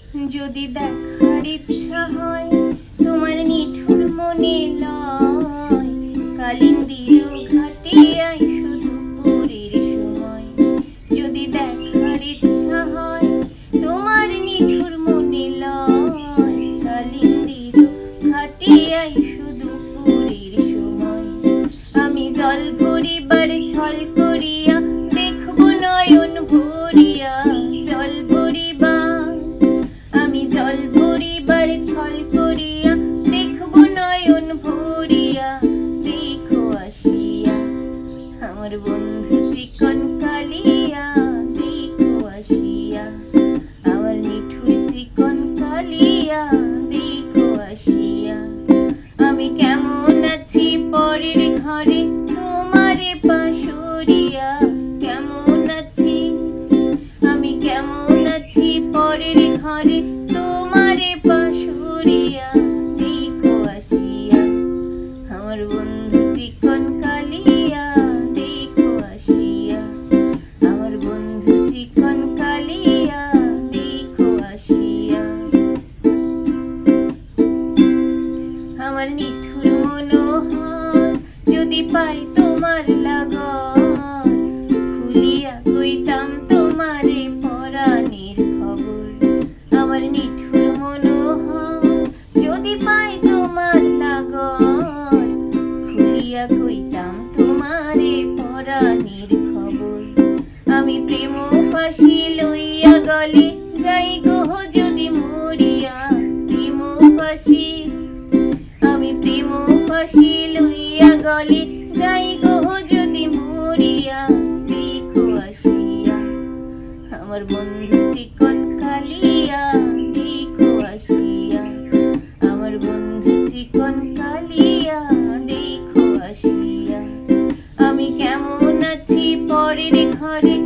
যদি দেখার ইচ্ছা হয় তোমার নিঠুর মনে লয়, কালিন্দির ঘাটিয়ায় শুধু পুরীর সময়। যদি দেখার ইচ্ছা হয় তোমার নিঠুর মনে লয়, কালিন্দির ঘাটিয়ায় শুধু পুরীর সময়। আমি জল ভরিবার ছল করিয়া দেখব নয়ন ভরিয়া, জল ভরিবার আমি জল ভরিবার ছল করিয়া দেখব নয়ন ভরিয়া। দেখো আসিয়া আমার বন্ধু চিকন কালিয়া, দেখো আসিয়া আমার নিঠুর চিকন কালিয়া, দেখো আসিয়া। আমি কেমন আছি পরের ঘরে তোমারে পাশরিয়া, কেমন আছি আমি কেমন আছি পরের ঘরে তোমারে পাশরিয়া। দেখো আসিয়া আমার বন্ধু চিকন কালিয়া, দেখো আসিয়া আমার বন্ধু চিকন কালিয়া, দেখো আসিয়া। আমার নিঠুর মনোহর যদি পাই তোমার লাগর, খুলিয়া কইতাম তোমারে পরাণের খবর। আমার নিঠুর মনোহর যদি পাই তোমার লাগর, খুলিয়া কইতাম তোমারে পরাণের খবর। আমি প্রেম ফাঁসি লইয়া গলে যাই গো যদি মরিয়া, প্রেম ফাঁসি আমি প্রেম ফাঁসি লইয়া গলে যাই গো যদি মরিয়া। দেখো আসিয়া আমার বন্ধু চিকন কালিয়া, দেখো আসিয়া আমার বন্ধু চিকন কালিয়া, দেখো আসিয়া। আমি কেমন আছি পরের ঘরে